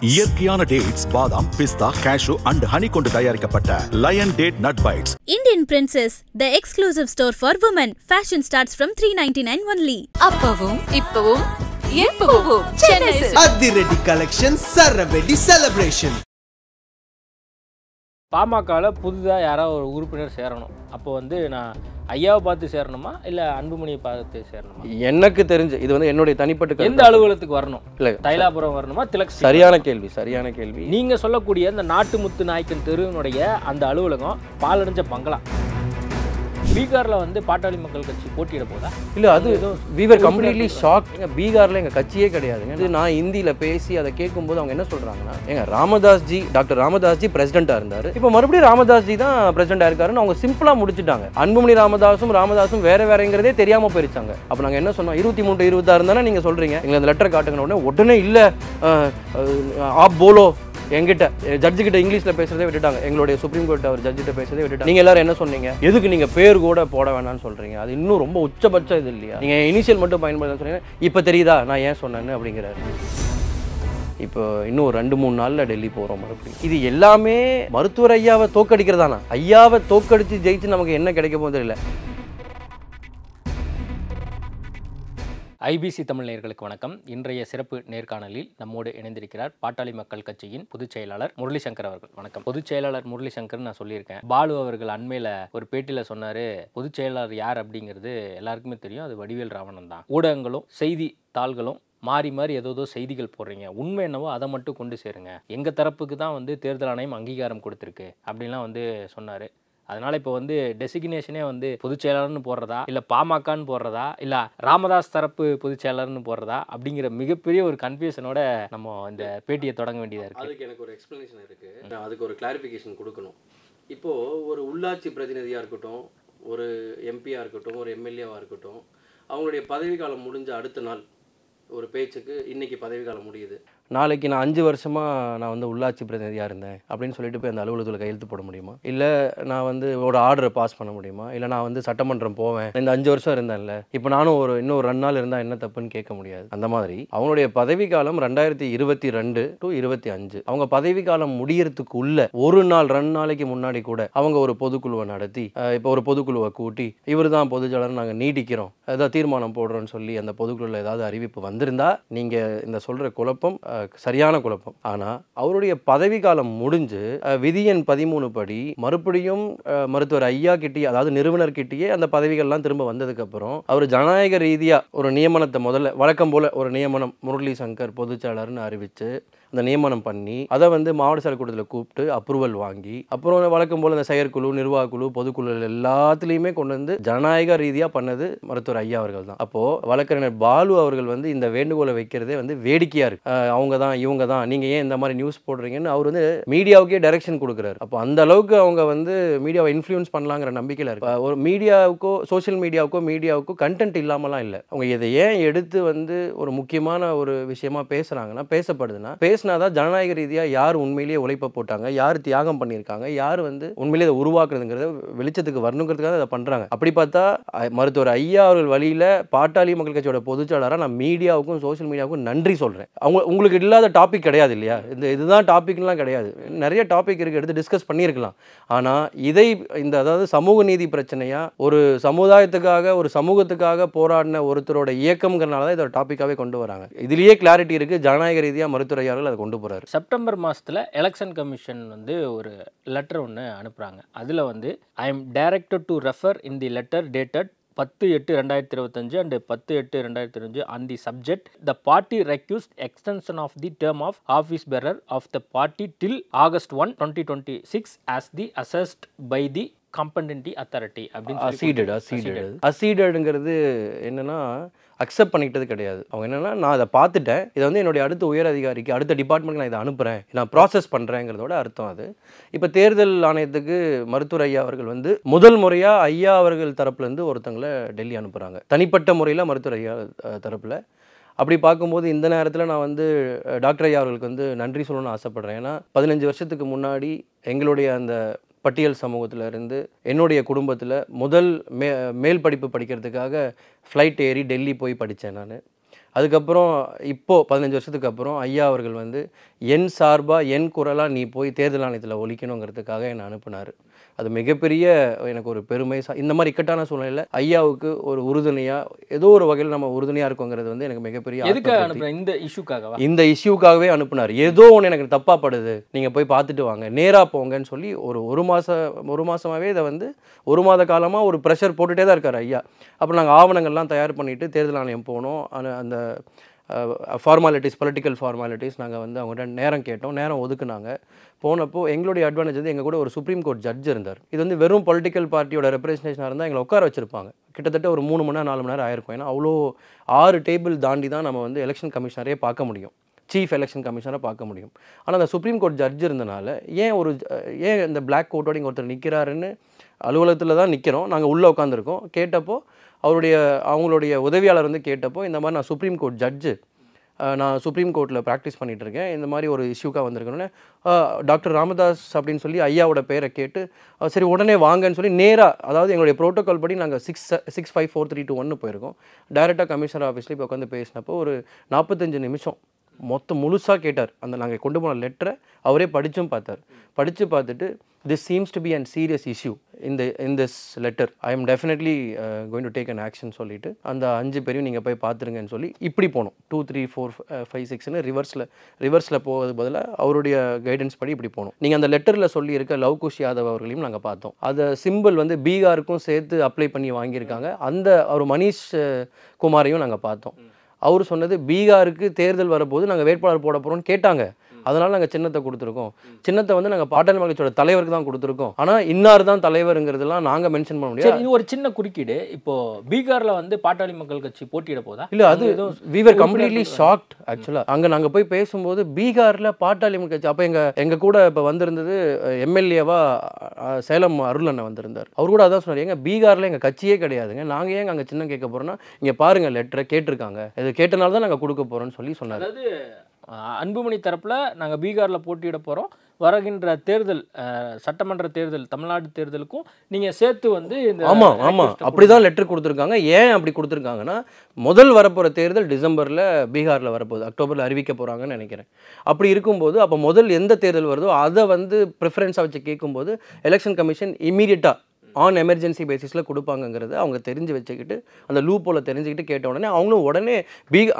இயற்கையான டேட்ஸ், பாதாம், பிஸ்தா, cashew and honey கொண்டு தயாரிக்கப்பட்ட lion date nut bites. Indian Princess, the exclusive store for women. Fashion starts from 399 only. அப்பவும் இப்பவும் எப்பவும் சென்னை அதிரடி கலெக்ஷன், சரவெடி செலிப்ரேஷன். பாமகல புதுதாக யாராவது ஒரு உறுப்பினர் சேரணும். அப்போ வந்து நான் ஐயாவை பார்த்து சேரணுமா இல்லை அன்புமணியை பார்த்து சேரணுமா? எனக்கு தெரிஞ்சு இது வந்து என்னுடைய தனிப்பட்ட எந்த அலுவலகத்துக்கு வரணும்? இல்லை, தைலாபுரம் வரணுமா, திலக்? சரியான கேள்வி. நீங்கள் சொல்லக்கூடிய இந்த நாட்டு முத்து நாயக்கன் தெருவினுடைய அந்த அலுவலகம் பாலடைஞ்ச பங்களா. பீகாரில் வந்து பாட்டாளி மக்கள் கட்சி போட்டியிட போதா? இல்லை, அது we were completely shocked. பீகாரில் எங்கள் கட்சியே கிடையாதுங்க. இது நான் ஹிந்தியில் பேசி அதை கேட்கும்போது அவங்க என்ன சொல்கிறாங்கன்னா, டாக்டர் ராமதாஸ்ஜி பிரசிடென்ட்டாக இருந்தார், இப்போ மறுபடியும் ராமதாஸ்ஜி தான் பிரசிடென்ட்டாக இருக்காருன்னு அவங்க சிம்பிளாக முடிச்சுட்டாங்க. அன்புமணி ராமதாஸும் வேறங்கிறதே தெரியாமல் போயிருச்சாங்க. அப்போ நாங்கள் என்ன சொன்னோம், 23 26 தானே நீங்கள் சொல்கிறீங்க, எங்களை அந்த லெட்டர் காட்டுங்க. உடனே இல்லை ஆப் போலோ எங்கிட்ட ஜட்ஜுக்கிட்ட இங்கிலீஷில் பேசுறதே விட்டுட்டாங்க. எங்களுடைய சுப்ரீம் கோர்ட் அவர் ஜட்ஜிட்ட பேசுறதே விட்டுட்டாங்க. நீங்கள் எல்லாரும் என்ன சொன்னீங்க, எதுக்கு நீங்கள் பேர் கூட போட வேணாம்னு சொல்கிறீங்க, அது இன்னும் ரொம்ப உச்சபட்சம் இது இல்லையா, நீங்கள் இனிஷியல் மட்டும் பயன்படுத்த சொன்னீங்க. இப்போ தெரியுதா நான் ஏன் சொன்னேன்னு அப்படிங்கிறாரு. இப்போ இன்னும் 2-3 நாளில் டெல்லி போகிறோம் மறுபடியும். இது எல்லாமே மருத்துவர் ஐயாவை தோக்கடிக்கிறதானா? ஐயாவை தோக்கடித்து ஜெயிச்சு நமக்கு என்ன கிடைக்க போகிறது இல்லை. ஐபிசி தமிழ் நேயர்களுக்கு வணக்கம். இன்றைய சிறப்பு நேர்காணலில் நம்மோடு இணைந்திருக்கிறார் பாட்டாளி மக்கள் கட்சியின் பொதுச் செயலாளர் முரளி சங்கர் அவர்கள். வணக்கம். பொதுச் செயலாளர் முரளி சங்கர் நான் சொல்லியிருக்கேன். பாலு அவர்கள் அண்மையில் ஒரு பேட்டியில் சொன்னார், பொதுச் செயலாளர் யார் அப்படிங்கிறது எல்லாருக்குமே தெரியும், அது வடிவேல் ராவணன் தான். ஊடகங்களும் செய்தி தாள்களும் மாறி மாறி ஏதோ செய்திகள் போடுறீங்க, உண்மை என்னவோ அதை மட்டும் கொண்டு சேருங்க, எங்கள் தரப்புக்கு தான் வந்து தேர்தல் ஆணையம் அங்கீகாரம் கொடுத்துருக்கு அப்படின்லாம் வந்து சொன்னார். அதனால் இப்போ வந்து டெசிக்னேஷனே வந்து பொதுச் செயலாளர்னு போடுறதா, இல்லை பாமகன்னு போடுறதா, இல்லை ராமதாஸ் தரப்பு பொதுச் செயலாளர்னு போடுறதா அப்படிங்கிற மிகப்பெரிய ஒரு கன்ஃபியூஷனோட நம்ம இந்த பேட்டியை தொடங்க வேண்டியதாக இருக்குது. அதுக்கு எனக்கு ஒரு எக்ஸ்ப்ளனேஷன் இருக்குது, அதுக்கு ஒரு கிளாரிஃபிகேஷன் கொடுக்கணும். இப்போது ஒரு உள்ளாட்சி பிரதிநிதியாக இருக்கட்டும், ஒரு எம்பியாக இருக்கட்டும், ஒரு எம்எல்ஏவாக இருக்கட்டும், அவங்களுடைய பதவி காலம் முடிஞ்ச அடுத்த நாள் ஒரு பேச்சுக்கு இன்றைக்கி பதவி காலம் முடியுது, நாளைக்கு நான் 5 வருஷமாக நான் வந்து உள்ளாட்சி பிரதிநிதியாக இருந்தேன் அப்படின்னு சொல்லிட்டு போய் அந்த அலுவலகத்தில் கையெழுத்து போட முடியுமா? இல்லை நான் வந்து ஒரு ஆர்டரை பாஸ் பண்ண முடியுமா? இல்லை நான் வந்து சட்டமன்றம் போவேன், இந்த 5 வருஷம் இருந்தேன்ல, இப்போ நானும் இன்னும் ஒரு 2 நாள் இருந்தால் என்ன தப்புன்னு கேட்க முடியாது. அந்த மாதிரி அவங்களுடைய பதவி காலம் 2022 to 25. அவங்க பதவி காலம் முடியறதுக்கு உள்ள ஒரு நாள் 2 நாளைக்கு முன்னாடி கூட அவங்க ஒரு பொதுக்குழுவை நடத்தி, இப்போ ஒரு பொதுக்குழுவை கூட்டி இவர் தான் பொதுச்செயலாளர் நாங்கள் நீடிக்கிறோம், ஏதாவது தீர்மானம் போடுறோன்னு சொல்லி அந்த பொதுக்குழுவில் ஏதாவது அறிவிப்பு வந்திருந்தா நீங்கள் இந்த சொல்கிற குழப்பம் சரியான குழப்பம். ஆனால் அவருடைய பதவி காலம் முடிஞ்சு விதியன் 13 படி மறுபடியும் மருத்துவர் ஐயா கிட்டே, அதாவது நிறுவனர் கிட்டேயே அந்த பதவிகள்லாம் திரும்ப வந்ததுக்கு அப்புறம் அவர் ஜனநாயக ரீதியாக ஒரு நியமனத்தை முதல்ல வழக்கம் போல ஒரு நியமனம் முரளி சங்கர் பொதுச்செயலாளர்னு அறிவித்து அந்த நியமனம் பண்ணி அதை வந்து மாவட்ட செயற்குழுத்தில் கூப்பிட்டு அப்ரூவல் வாங்கி அப்புறம் வழக்கம் போல் அந்த செயற்குழு, நிர்வாகக்குழு, பொதுக்குழு எல்லாத்துலேயுமே கொண்டு வந்து ஜனநாயக ரீதியாக பண்ணது மருத்துவர் ஐயா அவர்கள் தான். அப்போது வழக்கறிஞர் பாலு அவர்கள் வந்து இந்த வேண்டுகோளை வைக்கிறதே வந்து வேடிக்கையாக இருக்குது. அவங்க தான் இவங்க தான், நீங்கள் ஏன் இந்த மாதிரி நியூஸ் போடுறீங்கன்னு அவர் வந்து மீடியாவுக்கே டைரக்ஷன் கொடுக்குறாரு. அப்போ அந்த அளவுக்கு அவங்க வந்து மீடியாவை இன்ஃப்ளூயன்ஸ் பண்ணலாங்கிற நம்பிக்கையில் இருக்கு. ஒரு சோஷியல் மீடியாவுக்கோ கண்டென்ட் இல்லாமலாம் இல்லை. அவங்க இதை ஏன் எடுத்து வந்து ஒரு முக்கியமான ஒரு விஷயமா பேசுகிறாங்கன்னா, பேசப்படுதுன்னா பேசினாதான் ஜனநாயக ரீதியாக யார் உண்மையிலேயே உழைப்ப போட்டாங்க, யார் தியாகம் பண்ணியிருக்காங்க, யார் வந்து உண்மையிலேயே அதை உருவாக்குறதுங்கிறத வெளிச்சத்துக்கு வரணுங்கிறதுக்காக அதை பண்ணுறாங்க. அப்படி பார்த்தா மருத்துவர் ஐயா அவர்கள் வழியில் பாட்டாளி மக்கள் கட்சியோட பொதுச்செயலாளராக நான் மீடியாவுக்கும் சோஷியல் மீடியாவுக்கும் நன்றி சொல்கிறேன். உங்களுக்கு இல்லாத டாபிக் கிடையாது இல்லையா, இதுதான் டாபிக்லாம் கிடையாது, நிறைய டாபிக் இருக்குது, எடுத்து டிஸ்கஸ் பண்ணியிருக்கலாம். ஆனால் அதாவது சமூக நீதி பிரச்சனையாக ஒரு சமுதாயத்துக்காக ஒரு சமூகத்துக்காக போராடின ஒருத்தரோட இயக்கம்ங்கிறனால தான் இதை டாப்பிக்காகவே கொண்டு வராங்க. இதுலேயே கிளாரிட்டி இருக்குது, ஜனநாயக ரீதியாக மருத்துவர் ஐயா அவர்கள் அதை கொண்டு போகிறார். செப்டம்பர் மாதத்தில் எலெக்ஷன் கமிஷன் வந்து ஒரு லெட்டர் ஒன்று அனுப்புகிறாங்க. அதில் வந்து I am directed to refer in the letter dated 10/8/2025 and 10/8/2025 on the subject the party recused extension of the term of office bearer of the party till August 1, 2026 as the assessed by the competent authority. அசீடடுங்கிறது என்னன்னா accept பண்ணிக்கிட்டது கிடையாது. அவங்க என்னன்னா, நான் அதை பார்த்துட்டேன், இதை வந்து என்னுடைய அடுத்த உயர் அதிகாரிக்கு அடுத்த டிபார்ட்மெண்ட்டுக்கு நான் இதை அனுப்புகிறேன், நான் ப்ராசஸ் பண்ணுறேங்கிறதோட அர்த்தம் அது. இப்போ தேர்தல் ஆணையத்துக்கு மருத்துவர் ஐயா அவர்கள் வந்து முதல் முறையாக ஐயா அவர்கள் தரப்புலேருந்து ஒருத்தங்களை டெல்லி அனுப்புகிறாங்க, தனிப்பட்ட முறையில் மருத்துவர் ஐயா தரப்பில். அப்படி பார்க்கும்போது இந்த நேரத்தில் நான் வந்து டாக்டர் ஐயா அவர்களுக்கு வந்து நன்றி சொல்லணும்னு ஆசைப்பட்றேன். ஏன்னா 15 வருஷத்துக்கு முன்னாடி எங்களுடைய அந்த பட்டியல் சமூகத்தில் இருந்து என்னுடைய குடும்பத்தில் மேல் படிப்பு படிக்கிறதுக்காக ஃப்ளைட் ஏறி டெல்லி போய் படித்தேன் நான். அதுக்கப்புறம் இப்போது 15 வருஷத்துக்கு அப்புறம் ஐயா அவர்கள் வந்து என் சார்பாக என் குரலாக நீ போய் தேர்தல் ஆணையத்தில் ஒலிக்கணுங்கிறதுக்காக என்னை அனுப்புனார். அது மிகப்பெரிய எனக்கு ஒரு பெருமை. இந்த மாதிரி இக்கட்டான சூழ்நிலையில் ஐயாவுக்கு ஒரு உறுதுணையாக ஏதோ ஒரு வகையில் நம்ம உறுதுணையாக இருக்கோங்கிறது வந்து எனக்கு மிகப்பெரிய இந்த இஷ்யூக்காகவே அனுப்புனார். ஏதோ ஒன்று எனக்கு தப்பாக படுது, நீங்கள் போய் பார்த்துட்டு வாங்க, நேராக போங்கன்னு சொல்லி ஒரு மாதமாகவே இதை வந்து 1 மாத காலமாக ஒரு ப்ரெஷர் போட்டுகிட்டே தான் இருக்கார் ஐயா. அப்புறம் நாங்கள் ஆவணங்கள்லாம் தயார் பண்ணிவிட்டு தேர்தல் ஆணையம் போனோம். அந்த ஃபார்மாலிட்டிஸ், பொலிட்டிக்கல் ஃபார்மாலிட்டிஸ் நாங்கள் வந்து அவங்கள்ட்ட நேரம் கேட்டோம். நேரம் ஒதுக்குனாங்க. போனப்போ எங்களுடைய அட்வான்டேஜ் வந்து எங்கள் கூட ஒரு சுப்ரீம் கோர்ட் ஜட்ஜ் இருந்தார். இது வந்து வெறும் பொலிட்டிக்கல் பார்ட்டியோட ரெப்ரஸன்டேஷனாக இருந்தால் எங்களை உட்கார வச்சுருப்பாங்க. கிட்டத்தட்ட ஒரு 3 மணி நேரம் 4 மணி நேரம் ஆயிருக்கும். ஏன்னா அவ்வளோ 6 டேபிள் தாண்டி தான் நம்ம வந்து எலெக்ஷன் கமிஷனரே பார்க்க முடியும், சீஃப் எலெக்ஷன் கமிஷனரை பார்க்க முடியும். ஆனால் அந்த சுப்ரீம் கோர்ட் ஜட்ஜ் இருந்தனால ஏன் இந்த பிளாக் கோட்டோட இங்கே ஒருத்தர் நிற்கிறாருன்னு அலுவலகத்தில் தான் நிற்கிறோம், நாங்கள் உள்ளே உட்காந்துருக்கோம். கேட்டப்போ அவங்களுடைய உதவியாளர் வந்து கேட்டப்போ இந்த மாதிரி நான் சுப்ரீம் கோர்ட் ஜட்ஜு, நான் சுப்ரீம் கோர்ட்டில் ப்ராக்டிஸ் பண்ணிகிட்டு இருக்கேன், இந்த மாதிரி ஒரு இஷ்யூக்காக வந்திருக்கணுன்னு டாக்டர் ராமதாஸ் அப்படின்னு சொல்லி ஐயாவோட பேரை கேட்டு சரி உடனே வாங்கன்னு சொல்லி நேராக, அதாவது எங்களுடைய ப்ரோட்டோக்கால் படி நாங்கள் 654-321 போயிருக்கோம். டைரெக்டாக கமிஷனர் ஆஃபீஸில் இப்போ உட்காந்து பேசினப்போ ஒரு 45 நிமிஷம் மொத்தம் முழுசாக கேட்டார். அந்த நாங்கள் கொண்டு போன லெட்டரை அவரே படித்தும் பார்த்தார். படித்து பார்த்துட்டு this seems to be and serious issue in this letter, I am definitely going to take an action சொல்லிவிட்டு அந்த 5 பேரையும் நீங்கள் போய் பார்த்துருங்கன்னு சொல்லி இப்படி போனோம். 2, 3, 4, 5, 6ன்னு ரிவர்ஸில் போவது பதிலாக அவருடைய கைடன்ஸ் படி இப்படி போனோம். நீங்கள் அந்த லெட்டரில் சொல்லியிருக்க லவ்குஷ் யாதவ் அவர்களையும் நாங்கள் பார்த்தோம். அதை சிம்பிள் வந்து பீகாருக்கும் சேர்த்து அப்ளை பண்ணி வாங்கியிருக்காங்க. அந்த அவர் மனிஷ் குமாரையும் நாங்கள் பார்த்தோம். அவர் சொன்னது பீகாருக்கு தேர்தல் வரப்போது நாங்கள் வேட்பாளர் போட போகிறோம்னு கேட்டாங்க, அதனால் நாங்கள் சின்னத்தை கொடுத்துருக்கோம். சின்னத்தை வந்து நாங்கள் பாட்டாளி மக்கள் கட்சியோட தலைவருக்கு தான் கொடுத்துருக்கோம். ஆனால் இன்னார் தான் தலைவருங்கிறதுலாம் நாங்கள் மென்ஷன் பண்ண முடியாது. இது ஒரு சின்ன குறுக்கீடு. இப்போ பீகாரில் வந்து பாட்டாளி மக்கள் கட்சி போட்டியிட போதா? இல்லை, அது we were completely shocked ஆக்சுவலாக. அங்கே நாங்கள் போய் பேசும்போது பீகாரில் பாட்டாளி மக்கள் கட்சி, அப்போ எங்கள் கூட இப்போ வந்திருந்தது எம்எல்ஏவா சேலம் அருள் அண்ணன் வந்திருந்தார். அவர் கூட அதான் சொன்னார், எங்கள் பீகாரில் எங்கள் கட்சியே கிடையாதுங்க, நாங்கள் ஏங்க அங்கே சின்னம் கேட்க போகிறோன்னா இங்கே பாருங்கள் லெட்டரை கேட்டிருக்காங்க, இது கேட்டனால தான் நாங்கள் கொடுக்க போகிறோன்னு சொல்லி சொன்னார். அதாவது அன்புமணி தரப்பில் நாங்கள் பீகாரில் போட்டியிட போகிறோம், வருகின்ற தேர்தல் சட்டமன்ற தேர்தல் தமிழ்நாடு தேர்தலுக்கும் நீங்கள் சேர்த்து வந்து இந்த ஆமாம் அப்படி தான் லெட்டர் கொடுத்துருக்காங்க. ஏன் அப்படி கொடுத்துருக்காங்கன்னா, முதல் வரப்போகிற தேர்தல் டிசம்பரில் பீகாரில் வரப்போகுது, அக்டோபரில் அறிவிக்க போகிறாங்கன்னு நினைக்கிறேன். அப்படி இருக்கும்போது அப்போ முதல் எந்த தேர்தல் வருதோ அதை வந்து ப்ரிஃபரன்ஸாக வச்சு கேட்கும்போது எலெக்ஷன் கமிஷன் இமீடியட்டாக ஆன் எமர்ஜென்சி பேசிஸில் கொடுப்பாங்கங்கிறத அவங்க தெரிஞ்சு வச்சுக்கிட்டு அந்த லூப்போல தெரிஞ்சுக்கிட்டு கேட்ட உடனே அவங்களும் உடனே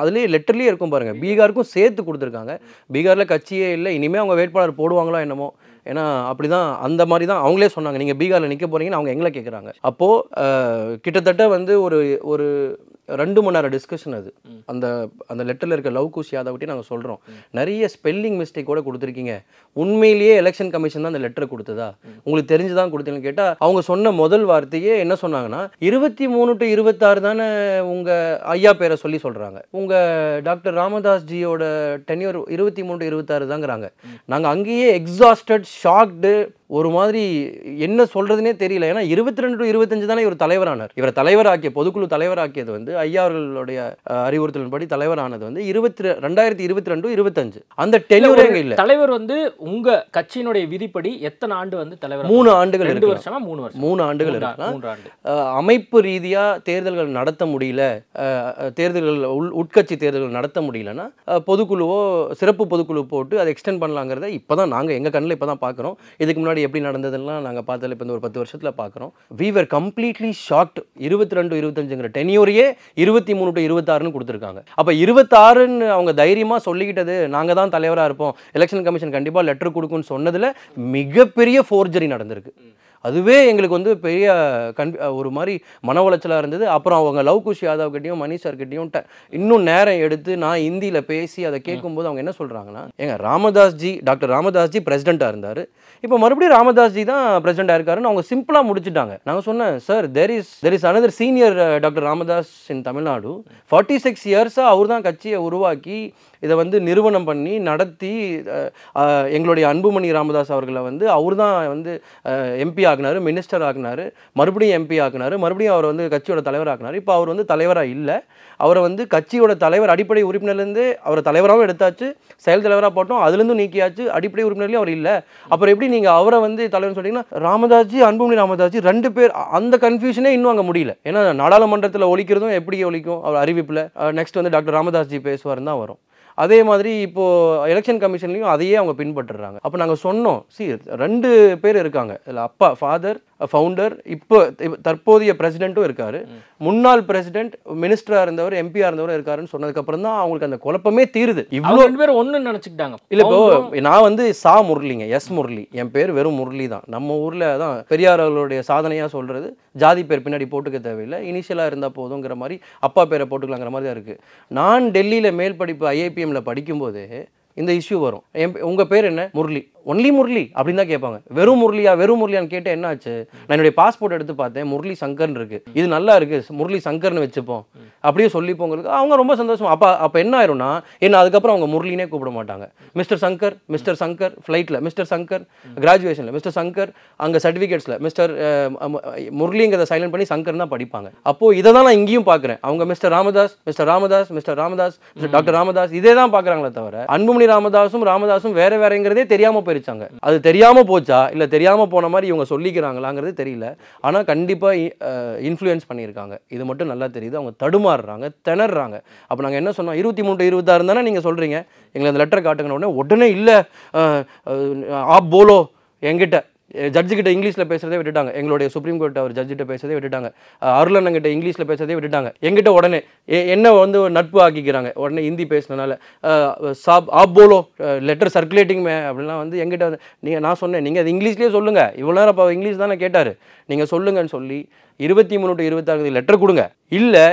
அதுலேயே லெட்டர்லேயே இருக்கும் பாருங்கள், பீகாருக்கும் சேர்த்து கொடுத்துருக்காங்க. பீகாரில் கட்சியே இல்லை, இனிமேல் அவங்க வேட்பாளர் போடுவாங்களோ என்னமோ, ஏன்னா அப்படி தான் அந்த மாதிரி தான் அவங்களே சொன்னாங்க, நீங்கள் பீகாரில் நிற்க போகிறீங்கன்னு அவங்க எங்களை கேட்குறாங்க. அப்போது கிட்டத்தட்ட வந்து ஒரு 2 மணி நேரம் டிஸ்கஷன் அது. அந்த லெட்டரில் இருக்க லவ்குஷ் யாதவ்கிட்டே நாங்கள் சொல்கிறோம், நிறைய ஸ்பெல்லிங் மிஸ்டேக் கூட கொடுத்துருக்கீங்க, உண்மையிலேயே எலெக்ஷன் கமிஷன் தான் அந்த லெட்டரை கொடுத்ததா, உங்களுக்கு தெரிஞ்சு தான் கொடுத்தீங்கன்னு கேட்டால் அவங்க சொன்ன முதல் வார்த்தையே என்ன சொன்னாங்கன்னா, 23 to 26 தானே உங்கள் ஐயா பேரை சொல்லி சொல்கிறாங்க, உங்கள் டாக்டர் ராமதாஸ் ஜியோட டென்யூர் 23 to 26 தாங்கிறாங்க. நாங்கள் அங்கேயே எக்ஸாஸ்டட், ஷாக்டு, ஒரு மாதிரி என்ன சொல்கிறதுனே தெரியல. ஏன்னா 22 to 25 தானே இவர் தலைவரானார். இவரை தலைவராக்கிய பொதுக்குழு தலைவராக்கியது வந்து ஐயா அவர்களுடைய அறிவுறுத்தலின்படி தலைவரானது வந்து 2022 to 25. அந்த டென்யூரே இல்லை. தலைவர் வந்து உங்க கட்சியினுடைய விதிப்படி எத்தனை ஆண்டு வந்து தலைவர்? 3 ஆண்டுகள். 2 வருஷமா 3 வருஷம்? 3 ஆண்டுகள் இருக்கலாம். அமைப்பு ரீதியாக தேர்தல்கள் நடத்த முடியல, தேர்தல்கள் உட்கட்சி தேர்தல்கள் நடத்த முடியலன்னா பொதுக்குழுவோ சிறப்பு பொதுக்குழு போட்டு அதை எக்ஸ்டெண்ட் பண்ணலாங்கிறத இப்போ தான் நாங்கள் எங்கள் கண்ணில் இப்போ தான் பார்க்குறோம். இதுக்கு முன்னாடி எப்படி நடந்ததெல்லாம் நாங்கள் பார்த்ததில் இப்போ ஒரு 10 வருஷத்தில் பார்க்குறோம். we were completely shocked. 22 to 25ங்கிற டென்யூரையே 23 to 26ன்னு கொடுத்துருக்காங்க. அப்போ 26ன்னு அவங்க தைரியமாக சொல்லிக்கிட்டது, நாங்கள் தான் தலைவராக இருப்போம், எலெக்ஷன் கமிஷன் கண்டிப்பாக லெட்டர் கொடுக்குன்னு சொன்னதில் மிகப்பெரிய ஃபோர்ஜரி நடந்திருக்கு. அதுவே எங்களுக்கு வந்து பெரிய ஒரு மாதிரி மன உளைச்சலாக இருந்தது. அப்புறம் அவங்க லவ்குஷ் யாதவ்கிட்டையும் மனிஷ் சார்கிட்டையும் இன்னும் நேரம் எடுத்து நான் ஹிந்தியில் பேசி அதை கேட்கும்போது அவங்க என்ன சொல்கிறாங்கன்னா, டாக்டர் ராமதாஸ் ஜி பிரசிடெண்ட்டாக இருந்தார், இப்போ மறுபடியும் ராமதாஸ் ஜி தான் பிரசிடெண்ட்டாக இருக்காருன்னு அவங்க சிம்பிளாக முடிச்சுட்டாங்க. நாங்கள் சொன்னேன், sir there is another senior doctor Ramadoss in Tamil Nadu, 46 இயர்ஸாக அவர் தான் கட்சியை உருவாக்கி இதை வந்து நிறுவனம் பண்ணி நடத்தி எங்களுடைய அன்புமணி ராமதாஸ் அவர்களை வந்து அவர் தான் வந்து எம்பி ஆகினார், மினிஸ்டர் ஆகினார், மறுபடியும் எம்பி ஆகினார், மறுபடியும் அவர் வந்து கட்சியோட தலைவர் ஆகினார். இப்போ அவர் வந்து தலைவராக இல்லை, அவரை வந்து கட்சியோட தலைவர் அடிப்படை உறுப்பினர்லேருந்து அவரை தலைவராகவும் எடுத்தாச்சு, செயல் தலைவராக போட்டோம், அதுலேருந்து நீக்கியாச்சு, அடிப்படை உறுப்பினர்லையும் அவர் இல்லை. அப்புறம் எப்படி நீங்கள் அவரை வந்து தலைவர்னு சொன்னீங்கன்னா, ராமதாஸ்ஜி அன்புமணி ராமதாஸ்ஜி 2 பேர், அந்த கன்ஃபியூஷனே இன்னும் அங்கே முடியல. ஏன்னா நாடாளுமன்றத்தில் ஒலிக்கிறதும் எப்படி ஒலிக்கும், அவர் அறிவிப்பில் நெக்ஸ்ட் வந்து டாக்டர் ராமதாஸ்ஜி பேசுவார்னு தான் வரும். அதே மாதிரி இப்போது எலெக்ஷன் கமிஷன்லையும் அதையே அவங்க பின்பற்றுறாங்க. அப்போ நாங்கள் சொன்னோம், 2 பேர் இருக்காங்க இதில், அப்பா ஃபாதர் ஃபவுண்டர், இப்போ தற்போதைய பிரசிடென்ட்டும் இருக்காரு, முன்னாள் பிரசிடென்ட் மினிஸ்டராக இருந்தவர் எம்பியாக இருந்தவர் இருக்காருன்னு சொன்னதுக்கப்புறம் தான் அவங்களுக்கு அந்த குழப்பமே தீருது. இவ்வளோ 2 பேர் ஒன்று நினச்சிக்கிட்டாங்க. இல்லை, இப்போ நான் வந்து சா முரளிங்க, எஸ் முரளி, என் பேர் வெறும் முரளி தான். நம்ம ஊரில் தான் பெரியார் அவர்களுடைய சாதனையாக சொல்கிறது, ஜாதி பேர் பின்னாடி போட்டுக்க தேவையில்லை, இனிஷியலாக இருந்தால் போதுங்கிற மாதிரி, அப்பா பேரை போட்டுக்கலாங்கிற மாதிரி தான் இருக்குது. நான் டெல்லியில் மேல் படிப்பு IIPMல படிக்கும்போது இந்த இஷ்யூ வரும். உங்கள் பேர் என்ன? முரளி. ஒன்லி முரளி அப்படின்னு தான் கேட்பாங்க. வெறும் முரளியான்னு கேட்டால் என்ன ஆச்சு, நான் என்னுடைய பாஸ்போர்ட் எடுத்து பார்த்தேன், முரளி சங்கர்னு இருக்குது, இது நல்லா இருக்குது, முரளி சங்கர்னு வச்சுப்போம் அப்படியே சொல்லிப்போங்கிறது அவங்க ரொம்ப சந்தோஷம். அப்போ என்ன ஆயிரும்னா, என்ன அதுக்கப்புறம் அவங்க முரளினே கூப்பிட மாட்டாங்க. மிஸ்டர் சங்கர் ஃப்ளைட்டில் மிஸ்டர் சங்கர், கிராஜுவேஷனில் மிஸ்டர் சங்கர், அங்கே சர்டிஃபிகேட்ஸில் மிஸ்டர் முரளிங்கிறத சைலண்ட் பண்ணி சங்கர் தான் படிப்பாங்க. அப்போது இதை தான் நான் இங்கேயும் பார்க்குறேன். அவங்க மிஸ்டர் ராமதாஸ் டாக்டர் ராமதாஸ் இதே தான் பார்க்குறாங்களே தவிர, அன்புமணி ராமதாஸும் வேறங்கிறதே தெரியாமல் போயிருச்சாங்க. அது தெரியாமல் போச்சா இல்லை தெரியாமல் போன மாதிரி இவங்க சொல்லிக்கிறாங்களாங்கிறது தெரியல. ஆனால் கண்டிப்பாக இன்ஃப்ளூயன்ஸ் பண்ணியிருக்காங்க, இது மட்டும் நல்லா தெரியுது. அவங்க தடுமாறுறாங்க, திணறாங்க. அப்போ நாங்கள் என்ன சொன்னோம், 23-26 தானே நீங்கள் சொல்கிறீங்க, எங்களை அந்த லெட்டர் காட்டுங்க. உடனே இல்லை ஆப் போலோ, என்கிட்ட ஜட்ஜுக்கிட்ட இங்கிலீஷில் பேசுகிறதே விட்டுட்டாங்க, எங்களுடைய சுப்ரீம் கோர்ட் அவர் ஜட்ஜிட்ட பேசுறதே விட்டுட்டாங்க, அருளண்ணங்கிட்ட இங்கிலீஷில் பேசுறதே விட்டுட்டாங்க. எங்கிட்ட உடனே என்ன வந்து நட்பு ஆக்கிக்கிறாங்க, உடனே ஹிந்தி பேசினால ஆப் போலோ லெட்டர் சர்க்குலேட்டிங் அப்படின்லாம் வந்து எங்கிட்ட வந்து நான் சொன்னேன், நீங்கள் அது இங்கிலீஷ்லேயே சொல்லுங்கள், இவ்வளோ நேரம் அப்போ இங்கிலீஷ் தானே கேட்டார், நீங்கள் சொல்லுங்கன்னு சொல்லி 23-26 லெட்டர் கொடுங்க. இல்லை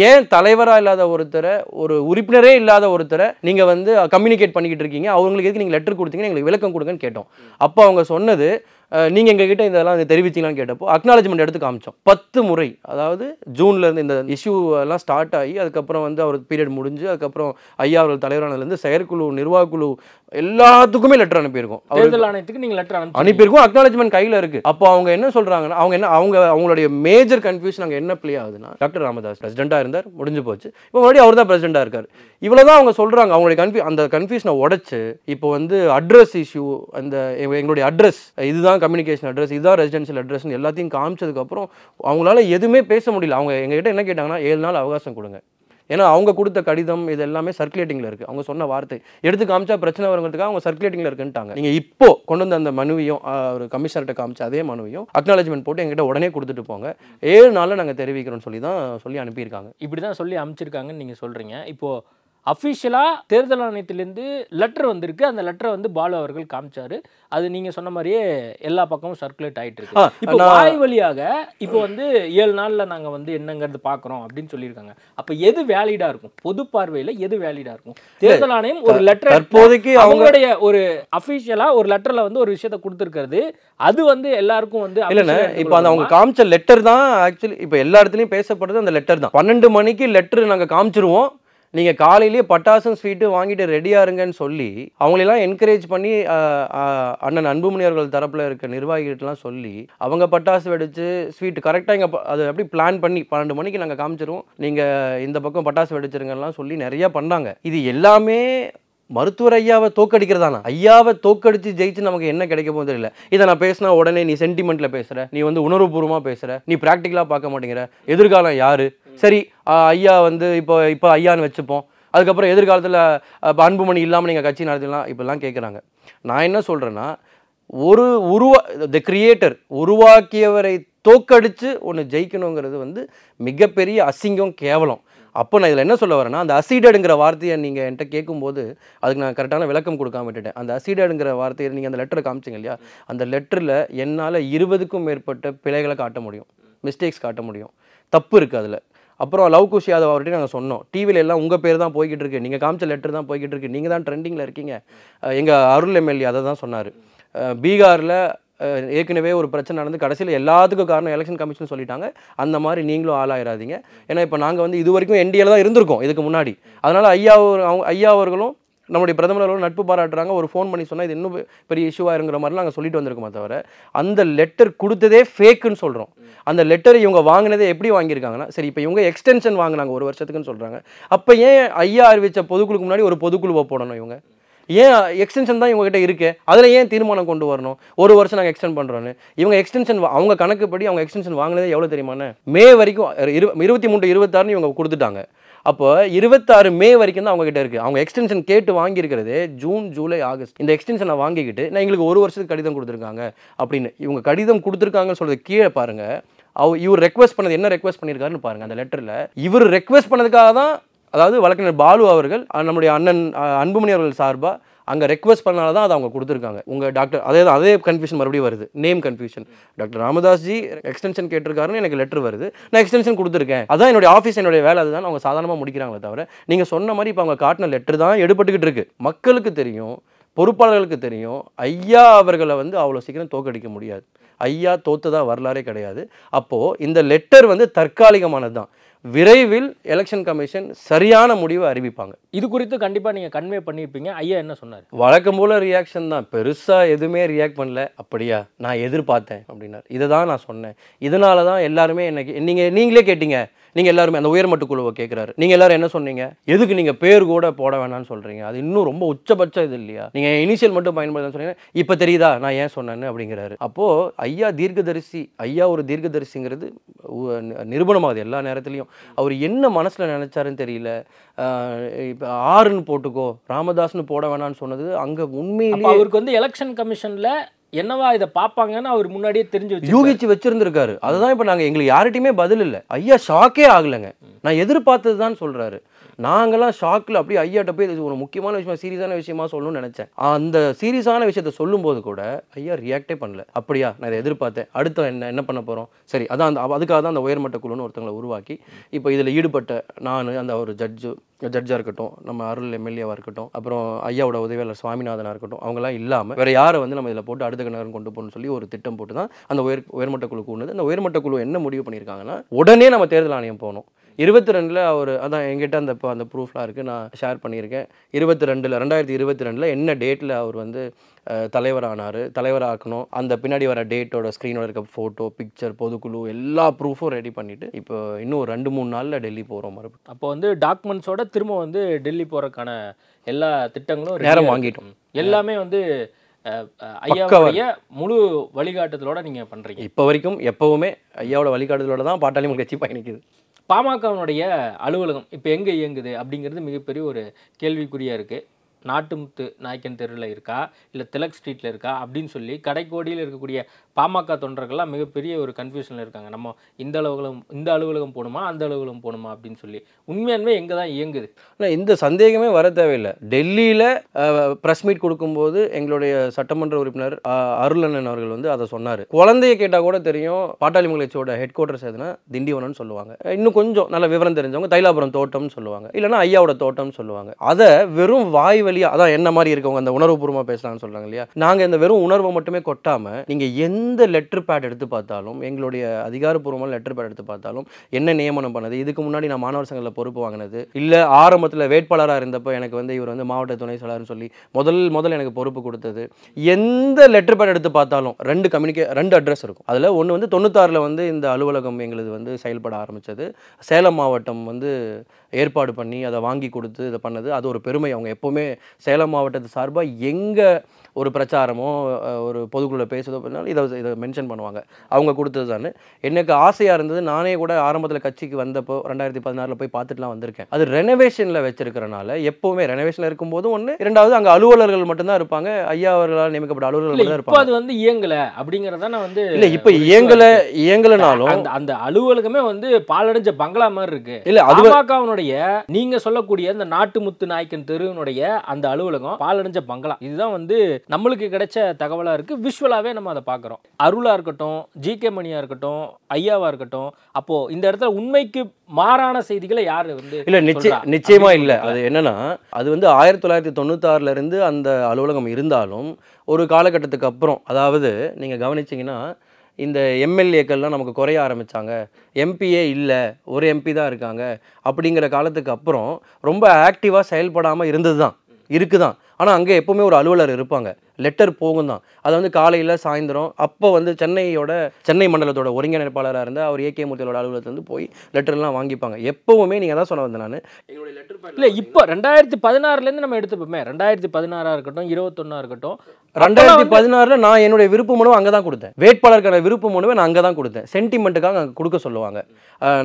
ஏன் தலைவராக இல்லாத ஒருத்தரை, ஒரு உறுப்பினரே இல்லாத ஒருத்தரை நீங்கள் வந்து கம்யூனிகேட் பண்ணிக்கிட்டு இருக்கீங்க, அவங்களுக்கு எதுக்கு நீங்கள் லெட்டர் கொடுத்தீங்கன்னு எங்களுக்கு விளக்கம் கொடுங்கன்னு கேட்டோம். அப்போ அவங்க சொன்னது, நீங்கள் எங்ககிட்ட இதெல்லாம் தெரிவிச்சிங்களான்னு கேட்டப்போ அக்னாலஜ்மெண்ட் எடுத்து காமிச்சோம் 10 முறை. அதாவது ஜூன்லேருந்து இந்த இஷ்யூ எல்லாம் ஸ்டார்ட் ஆகி அதுக்கப்புறம் வந்து அவர் பீரியட் முடிஞ்சு அதுக்கப்புறம் ஐயா அவர்கள் தலைவரானதுலேருந்து செயற்குழு நிர்வாகக்குழு எல்லாத்துக்குமே லெட்டர் அனுப்பியிருக்கோம். தேர்தல் ஆணையத்துக்கு நீங்கள் லெட்டர் அனுப்பியிருக்கோம், அக்னாலஜ்மெண்ட் கையில் இருக்குது. அப்போ அவங்க என்ன சொல்கிறாங்கன்னா, அவங்களுடைய மேஜர் கன்ஃபியூஷன் அங்கே என்ன ப்ளே ஆகுதுன்னா, டாக்டர் ராமதாஸ் பிரசிடென்ட்டாக இருந்தார், முடிஞ்சு போச்சு, இப்போ மறுபடியும் அவர் தான் பிரசிடென்ட்டாக இருக்கார், இவ்வளோதான் அவங்க சொல்கிறாங்க. அவங்களுடைய அந்த கன்ஃபியூஷனை உடைச்சு இப்போ வந்து அட்ரஸ் இஷ்யூ, அந்த எங்களுடைய அட்ரஸ் இதுதான், கம்யூனிகேஷன் அட்ரஸ் இதுதான், ரெசிடென்ஷியல் அட்ரஸ் எல்லாத்தையும் காமிச்சதுக்கப்புறம் அவங்களால எதுவுமே பேச முடியல. அவங்க எங்ககிட்ட என்ன கேட்டாங்கன்னா, 7 நாள் அவகாசம் கொடுங்க. ஏன்னா அவங்க கொடுத்த கடிதம் இது எல்லாமே சர்க்குலேட்டிங்கில் இருக்குது. அவங்க சொன்ன வார்த்தை எடுத்து காமிச்சா பிரச்சனை வருங்கிறதுக்காக அவங்க சர்க்குலேட்டிங்கில் இருக்குன்ட்டாங்க. நீங்கள் இப்போ கொண்டு வந்த அந்த மனுவையும் ஒரு கமிஷனர்கிட்ட காமிச்ச அதே மனுவையும் அக்னாலஜ்மெண்ட் போட்டு எங்கிட்ட உடனே கொடுத்துட்டு போங்க, 7 நாளில் நாங்கள் தெரிவிக்கிறோம்னு சொல்லி அனுப்பியிருக்காங்க. இப்படி தான் சொல்லி அனுப்பிச்சிருக்காங்கன்னு நீங்கள் சொல்கிறீங்க. இப்போது அஃபிஷியலாக தேர்தல் ஆணையத்திலேருந்து லெட்டர் வந்திருக்கு, அந்த லெட்டரை வந்து பாலு அவர்கள் காமிச்சாரு, அது நீங்கள் சொன்ன மாதிரியே எல்லா பக்கமும் சர்க்குலேட் ஆகிட்டு இருக்கு. இப்போ வாய் வழியாக இப்போ வந்து 7 நாளில் நாங்கள் வந்து என்னங்கிறது பார்க்குறோம் அப்படின்னு சொல்லியிருக்காங்க. அப்போ எது வேலிடாக இருக்கும், பொது பார்வையில் எது வேலிடாக இருக்கும்? தேர்தல் ஆணையம் ஒரு லெட்டர் இப்போதைக்கு அவங்களுடைய ஒரு அஃபிஷியலாக ஒரு லெட்டரில் வந்து ஒரு விஷயத்தை கொடுத்துருக்கிறது, அது வந்து எல்லாருக்கும் வந்து இல்லைண்ணே. இப்போ அந்த அவங்க காமிச்ச லெட்டர் தான் ஆக்சுவலி இப்போ எல்லா இடத்துலையும் பேசப்படுறது அந்த லெட்டர் தான். 12 மணிக்கு லெட்டர் நாங்கள் காமிச்சிருவோம், நீங்கள் காலையிலேயே பட்டாசும் ஸ்வீட்டு வாங்கிட்டு ரெடியாக இருங்கன்னு சொல்லி அவங்களெல்லாம் என்கரேஜ் பண்ணி அண்ணன் அன்புமணி அவர்கள் தரப்பில் இருக்க நிர்வாகிகிட்டலாம் சொல்லி அவங்க பட்டாசு வெடிச்சு ஸ்வீட்டு கரெக்டாக இங்கே அதை அப்படி பிளான் பண்ணி 12 மணிக்கு நாங்கள் காமிச்சிருவோம், நீங்கள் இந்த பக்கம் பட்டாசு வெடிச்சிருங்கலாம் சொல்லி நிறையா பண்ணாங்க. இது எல்லாமே மருத்துவர் ஐயாவை தோக்கடிக்கிறதானா? ஐயாவை தோக்கடிச்சு ஜெயிச்சு நமக்கு என்ன கிடைக்க போகுது இல்லை. இதை நான் பேசினா உடனே நீ சென்டிமெண்ட்டில் பேசுகிற, நீ வந்து உணர்வுபூர்வமாக பேசுகிற, நீ ப்ராக்டிக்கலாக பார்க்க மாட்டேங்கிற, எதிர்காலம் யார்? சரி ஐயா வந்து இப்போ ஐயான்னு வச்சுப்போம், அதுக்கப்புறம் எதிர்காலத்தில் இப்போ அன்புமணி இல்லாமல் நீங்கள் கட்சி நடத்தலாம் இப்படிலாம் கேட்குறாங்க. நான் என்ன சொல்கிறேன்னா, த கிரியேட்டர் உருவாக்கியவரை தோக்கடிச்சு ஒன்று ஜெயிக்கணுங்கிறது வந்து மிகப்பெரிய அசிங்கம், கேவலம். அப்போ நான் இதில் என்ன சொல்ல வரேன்னா, அந்த அசிடடுங்கிற வார்த்தையை நீங்கள் என்கிட்ட கேட்கும்போது அதுக்கு நான் கரெக்டான விளக்கம் கொடுக்காம விட்டுட்டேன். அந்த அசிடடுங்கிற வார்த்தையை நீங்கள் அந்த லெட்டரை காமிச்சிங்க இல்லையா, அந்த லெட்டரில் என்னால் 20க்கும் மேற்பட்ட பிழைகளை காட்ட முடியும், மிஸ்டேக்ஸ் காட்ட முடியும், தப்பு இருக்குது அதில். அப்புறம் லவ் குஷ் யாதவ் அவர்கிட்ட நாங்கள் சொன்னோம், டிவியில் எல்லாம் உங்கள் பேர் தான் போய்கிட்டு இருக்கு, நீங்கள் காமிச்ச லெட்டர் தான் போய்கிட்டு இருக்கு, நீங்கள் தான் ட்ரெண்டிங்கில் இருக்கீங்க. எங்கள் அருள் எம்எல்ஏ அதை தான் சொன்னார். பீகாரில் ஏற்கனவே ஒரு பிரச்சனை நடந்து கடைசியில் எல்லாத்துக்கும் காரணம் எலெக்ஷன் கமிஷன் சொல்லிட்டாங்க, அந்த மாதிரி நீங்களும் ஆளாயிராதீங்க. ஏன்னா இப்போ நாங்கள் வந்து இது வரைக்கும் என்டிஏல தான் இருந்திருக்கோம் இதுக்கு முன்னாடி, அதனால் ஐயா அவர்களும் நம்முடைய பிரதமரோட நட்பு பாராட்டுறாங்க, ஒரு ஃபோன் பண்ணி சொன்னால் இது இன்னும் பெரிய இஷ்யூவாக இருங்கிற மாதிரிலாம் நாங்கள் சொல்லிட்டு வந்திருக்கோமே தவிர அந்த லெட்டர் கொடுத்ததே ஃபேக்குன்னு சொல்கிறோம். அந்த லெட்டர் இவங்க வாங்கினதே எப்படி வாங்கியிருக்காங்கன்னா, சரி இப்போ இவங்க எக்ஸ்டென்ஷன் வாங்கினாங்க 1 வருஷத்துக்குன்னு சொல்கிறாங்க. அப்போ ஏன் ஐயா அறிவித்த பொதுக்குழுக்கு முன்னாடி ஒரு பொதுக்குழுவை போடணும்? இவங்க ஏன் எக்ஸ்டென்ஷன் தான் இவங்ககிட்ட இருக்கு, அதில் ஏன் தீர்மானம் கொண்டு வரணும் 1 வருஷம் நாங்கள் எக்ஸ்டெண்ட் பண்ணுறோன்னு? இவங்க எக்ஸ்டென்ஷன் அவங்க கணக்குப்படி அவங்க எக்ஸ்டென்ஷன் வாங்கினதே எவ்வளோ தெரியுமாண்ணே? மே வரைக்கும் 23 26 இவங்க கொடுத்துட்டாங்க. அப்போ 26 மே வரைக்கும் தான் அவங்ககிட்ட இருக்குது. அவங்க எக்ஸ்டென்ஷன் கேட்டு வாங்கியிருக்கிறதே ஜூன் ஜூலை ஆகஸ்ட். இந்த எக்ஸ்டென்ஷனை வாங்கிக்கிட்டு நான் எங்களுக்கு 1 வருஷத்துக்கு கடிதம் கொடுத்துருக்காங்க அப்படின்னு இவங்க கடிதம் கொடுத்துருக்காங்கன்னு சொல்கிறது கீழே பாருங்கள். இவர் ரெக்வஸ்ட் பண்ணது என்ன ரெக்வஸ்ட் பண்ணியிருக்காருன்னு பாருங்கள். அந்த லெட்டரில் இவர் ரெக்வஸ்ட் பண்ணதுக்காக தான், அதாவது வழக்கறிஞர் பாலு அவர்கள் நம்முடைய அண்ணன் அன்புமணி அவர்கள் சார்பாக அங்கே ரெக்வஸ்ட் பண்ணால தான் அதை அவங்க கொடுத்துருக்காங்க. உங்கள் டாக்டர் அதே கன்ஃபியூஷன் மறுபடியும் வருது, நேம் கன்ஃபியூஷன். டாக்டர் ராமதாஸ்ஜி எக்ஸ்டென்ஷன் கேட்டிருக்காருன்னு எனக்கு லெட்டர் வருது, நான் எக்ஸ்டென்ஷன் கொடுத்துருக்கேன், அதான் என்னுடைய ஆஃபீஸ் என்னுடைய வேலை, அதுதான் அவங்க சாதாரணமாக முடிக்கிறாங்களே தவிர நீங்கள் சொன்ன மாதிரி இப்போ அவங்க காட்டின லெட்டர் தான் எடுபட்டுக்கிட்டு இருக்கு. மக்களுக்கு தெரியும், பொறுப்பாளர்களுக்கு தெரியும், ஐயா அவர்களை அவ்வளோ சீக்கிரம் தோக்கடிக்க முடியாது. ஐயா தோத்ததா வரலாறே கிடையாது. அப்போது இந்த லெட்டர் தற்காலிகமானது தான். விரைவில் எலெக்ஷன் கமிஷன் சரியான முடிவை அறிவிப்பாங்க. இது குறித்து கண்டிப்பாக நீங்கள் கன்வே பண்ணியிருப்பீங்க. ஐயா என்ன சொன்னார்? வழக்கம் போல் ரியாக்ஷன் தான், பெருசாக எதுவுமே ரியாக்ட் பண்ணல. அப்படியா, நான் எதிர்பார்த்தேன் அப்படின்னார். இதை தான் நான் சொன்னேன். இதனால தான் எல்லாருமே எனக்கு நீங்களே கேட்டீங்க, நீங்கள் எல்லாருமே அந்த உயர்மட்ட குழுவை கேட்குறாரு, நீங்கள் எல்லாரும் என்ன சொன்னீங்க, எதுக்கு நீங்கள் பேர் கூட போட வேணாம்னு சொல்கிறீங்க, அது இன்னும் ரொம்ப உச்சபட்சம் இது இல்லையா, நீங்கள் இனிஷியல் மட்டும் பயன்படுத்தன்னு சொன்னீங்க, இப்போ தெரியுதா நான் ஏன் சொன்னேன்னு அப்படிங்கிறாரு. அப்போது ஐயா தீர்க்கதரிசி, ஐயா ஒரு தீர்க்கதரிசிங்கிறது நிரூபணமாகுது எல்லா நேரத்துலையும். அவர் என்ன மனசில் நினைச்சாருன்னு தெரியல. இப்போ ஆறுன்னு போட்டுக்கோ, ராமதாஸ்னு போட வேணான்னு சொன்னது அங்கே உண்மையிலேயே அவருக்கு எலெக்ஷன் கமிஷனில் என்னவா இதை பார்ப்பாங்கன்னு அவர் முன்னாடியே யூகிச்சு வச்சிருந்திருக்காரு. அதுதான் இப்போ நாங்கள் எங்களுக்கு யார்கிட்டையுமே பதில் இல்லை. ஐயா ஷாக்கே ஆகலைங்க, நான் எதிர்பார்த்தது தான் சொல்கிறாரு. நாங்களாம் ஷாக்கில் அப்படியே ஐயாட்ட போய் இது ஒரு முக்கியமான விஷயமா சீரியஸான விஷயமா சொல்லணும்னு நினச்சேன். அந்த சீரியஸான விஷயத்த சொல்லும்போது கூட ஐயா ரியாக்டே பண்ணல. அப்படியா, நான் இதை எதிர்பார்த்தேன், அடுத்த என்ன பண்ண போகிறோம், சரி அதான் அதுக்காக தான் அந்த உயர்மட்ட குழுன்னு ஒருத்தங்களை உருவாக்கி இப்போ இதில் ஈடுபட்ட நான், அந்த ஒரு ஜட்ஜாக இருக்கட்டும், நம்ம அருள் எம்எல்ஏவாக இருக்கட்டும், அப்புறம் ஐயாவோட உதவியாளர் சுவாமிநாதனாக இருக்கட்டும், அவங்களாம் இல்லாமல் வேறு யாரை நம்ம இதில் போட்டு அடுத்த கணக்கு கொண்டு போகணும்னு சொல்லி ஒரு திட்டம் போட்டு தான் அந்த உயர்மட்ட குழு கூடுது. அந்த உயர்மட்ட குழு என்ன முடிவு பண்ணியிருக்காங்கன்னா, உடனே நம்ம தேர்தல் ஆணையம் போகணும். 22 அவர் அதான் எங்கிட்ட அந்த ப்ரூஃப்லாம் இருக்குது, நான் ஷேர் பண்ணியிருக்கேன். 2022 என்ன டேட்டில் அவர் தலைவரானார், தலைவராக்கணும், அந்த பின்னாடி வர டேட்டோட ஸ்க்ரீனோட இருக்க ஃபோட்டோ, பிக்சர், பொதுக்குழு எல்லா ப்ரூஃபும் ரெடி பண்ணிவிட்டு இப்போ இன்னும் ஒரு 2-3 நாளில் டெல்லி போகிறோம். மறுபடியும் அப்போ டாக்குமெண்ட்ஸோட திரும்ப டெல்லி போகிறதுக்கான எல்லா திட்டங்களும் நேரம் வாங்கிட்டோம். எல்லாமே ஐயாவுடைய முழு வழிகாட்டுதலோட நீங்கள் பண்ணுறீங்க. இப்போ வரைக்கும் எப்போவுமே ஐயாவோட வழிகாட்டுதலோட தான் பாட்டாளி மக்கள் கட்சி பயணிக்குது. பாமகவினுடைய அலுவலகம் இப்போ எங்கே இயங்குது அப்படிங்கிறது மிகப்பெரிய ஒரு கேள்விக்குறியாக இருக்குது. நாட்டுமுத்து நாயக்கன் தெருவில் இருக்கா, இல்லை திலக் ஸ்ட்ரீட்டில் இருக்கா அப்படின்னு சொல்லி கடைக்கோடியில் இருக்கக்கூடிய பாமக தொண்டர்கள்லாம் மிகப்பெரிய ஒரு கன்ஃபியூஷனில் இருக்காங்க. நம்ம இந்த அலுவலகம் போகணுமா, அந்த அலுவலகம் போகணுமா அப்படின்னு சொல்லி. உண்மையானவே எங்கே தான் இயங்குது? இல்லை, இந்த சந்தேகமே வர தேவையில்லை. டெல்லியில் ப்ரெஸ் மீட் கொடுக்கும்போது எங்களுடைய சட்டமன்ற உறுப்பினர் அருளண்ணன் அவர்கள் அதை சொன்னார். குழந்தைய கேட்டால் கூட தெரியும், பாட்டாளி மக்கள் கட்சியோட ஹெட் குவார்ட்டர்ஸ் எதுனா திண்டிவனம்னு சொல்லுவாங்க. இன்னும் கொஞ்சம் நல்ல விவரம் தெரிஞ்சவங்க தைலாபுரம் தோட்டம்னு சொல்லுவாங்க, இல்லைனா ஐயாவோட தோட்டம்னு சொல்லுவாங்க. அதை வெறும் வாய் வழியாக, அதான் என்ன மாதிரி இருக்கவங்க அந்த உணர்வுபூர்வமாக பேசலாம்னு சொல்கிறாங்க இல்லையா, நாங்கள் இந்த வெறும் உணர்வை மட்டுமே கொட்டாமல் நீங்கள் எந்த லெட்டர் பேட் எடுத்து பார்த்தாலும், எங்களுடைய அதிகாரப்பூர்வமான லெட்டர் பேட் எடுத்து பார்த்தாலும் என்ன நியமனம் பண்ணது, இதுக்கு முன்னாடி நான் மாணவர் சங்கத்தில் பொறுப்பு வாங்கினது, இல்லை ஆரம்பத்தில் வேட்பாளராக இருந்தப்போ எனக்கு இவர் மாவட்ட துணை செயலாளர்னு சொல்லி முதல் எனக்கு பொறுப்பு கொடுத்தது, எந்த லெட்டர் பேட் எடுத்து பார்த்தாலும் 2 அட்ரஸ் இருக்கும். அதில் ஒன்று 96 இந்த அலுவலகம் எங்களுது செயல்பட ஆரம்பித்தது. சேலம் மாவட்டம் ஏற்பாடு பண்ணி அதை வாங்கி கொடுத்து இதை பண்ணது, அது ஒரு பெருமை. அவங்க எப்போவுமே சேலம் மாவட்டத்து சார்பாக எங்கே ஒரு பிரச்சாரமோ ஒரு பொதுக்குழுவில் பேசுதோ அப்படின்னாலும் இதை மென்ஷன் பண்ணுவாங்க, அவங்க கொடுத்தது தான். எனக்கு ஆசையாக இருந்தது, நானே கூட ஆரம்பத்தில் கட்சிக்கு வந்தப்போ 2016 போய் பார்த்துட்டுலாம் வந்திருக்கேன். அது ரெனோவேஷனில் வச்சிருக்கிறனால எப்போவுமே ரெனோவேஷனில் இருக்கும்போதும் ஒன்று, 2வது அங்கே அலுவலர்கள் மட்டும்தான் இருப்பாங்க, ஐயா அவர்களால் நியமிக்கப்பட்ட அலுவலர்கள் தான் இருப்பாங்க. அது இயங்கலை அப்படிங்கிறத நான் இல்லை, இப்போ இயங்கலைனாலும் அந்த அலுவலகமே பாலடைஞ்ச பங்களா மாதிரி இருக்கு. இல்லை, பாமகவினுடைய நீங்க சொல்லக்கூடிய அந்த நாட்டுமுத்து நாயக்கன் தெருவினுடைய அந்த அலுவலகம் பாலடைஞ்ச பங்களா. இதுதான் நம்மளுக்கு கிடைச்ச தகவலா இருக்கு. விஷுவலாவே நம்ம அதை பார்க்குறோம். அருளா இருக்கட்டும், ஜி.கே. மணியா இருக்கட்டும், ஐயாவா இருக்கட்டும், அப்போ இந்த இடத்துல உண்மைக்கு மாறான செய்திகளை யாரு இல்லை, நிச்சயமா இல்லை. அது என்னன்னா, அது 1996 இருந்து அந்த அலுவலகம் இருந்தாலும் ஒரு காலகட்டத்துக்கு அப்புறம், அதாவது நீங்க கவனிச்சிங்கன்னா இந்த எம்எல்ஏக்கள்லாம் நமக்கு குறைய ஆரம்பித்தாங்க, எம்பியே இல்லை, ஒரு எம்பி தான் இருக்காங்க அப்படிங்கிற காலத்துக்கு அப்புறம் ரொம்ப ஆக்டிவாக செயல்படாமல் இருந்தது தான். இருக்குதான். ஆனால் அங்கே எப்போவுமே ஒரு அலுவலர் இருப்பாங்க, லெட்டர் போகும் தான். அதை வந்து காலையில் சாயந்தரம் அப்போ வந்து சென்னை மண்டலத்தோட ஒருங்கிணைப்பாளராக இருந்தால் அவர் ஏகே மூர்த்தியோட அலுவலகத்துலேருந்து போய் லெட்டர்லாம் வாங்கிப்பாங்க. எப்போவுமே நீங்கள் தான் சொல்ல வந்தேன் நான், எங்களுடைய லெட்டர் பேட் இல்லை இப்போ 2016லேருந்து நம்ம எடுத்துப்போமே, 2016 இருக்கட்டும் 21 இருக்கட்டும், 2016 நான் என்னுடைய விருப்ப மனுவை அங்கே தான் கொடுத்தேன். வேட்பாளருக்கான விருப்ப மனுவை நான் அங்கே தான் கொடுத்தேன். சென்டிமெண்ட்டுக்காக அங்கே கொடுக்க சொல்லுவாங்க.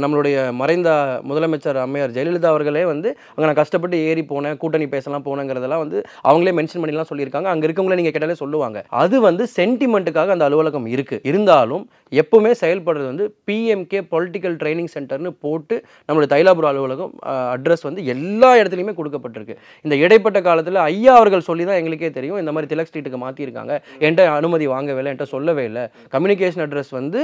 நம்மளுடைய மறைந்த முதலமைச்சர் அம்மையார் ஜெயலலிதா அவர்களே வந்து அங்கே நான் கஷ்டப்பட்டு ஏறி போனேன், கூட்டணி பேசலாம் போனேங்கிறதெல்லாம் வந்து அவங்களே மென்ஷன் பண்ணிலாம் சொல்லியிருக்காங்க. அங்கே இருக்கவங்களே நீங்கள் கேட்டாலே சொல்லுவாங்க. அது வந்து சென்டிமெண்ட்டுக்காக அந்த அலுவலகம் இருக்குது. இருந்தாலும் எப்பவுமே செயல்படுறது வந்து பிஎம்கே பொலிட்டிக்கல் ட்ரைனிங் சென்டர்னு போட்டு நம்மளுடைய தைலாபுரம் அலுவலகம் அட்ரஸ் வந்து எல்லா இடத்துலையுமே கொடுக்கப்பட்டிருக்கு. இந்த இடைப்பட்ட காலத்தில் ஐயா அவர்கள் சொல்லி தான் எங்களுக்கே தெரியும் இந்த மாதிரி திலக் ஸ்ட்ரீட்டுக்கு மாற்றிருக்காங்க. என்கிட்ட அனுமதி வாங்கவே இல்லை, என்கிட்ட சொல்லவே இல்லை. கம்யூனிகேஷன் அட்ரஸ் வந்து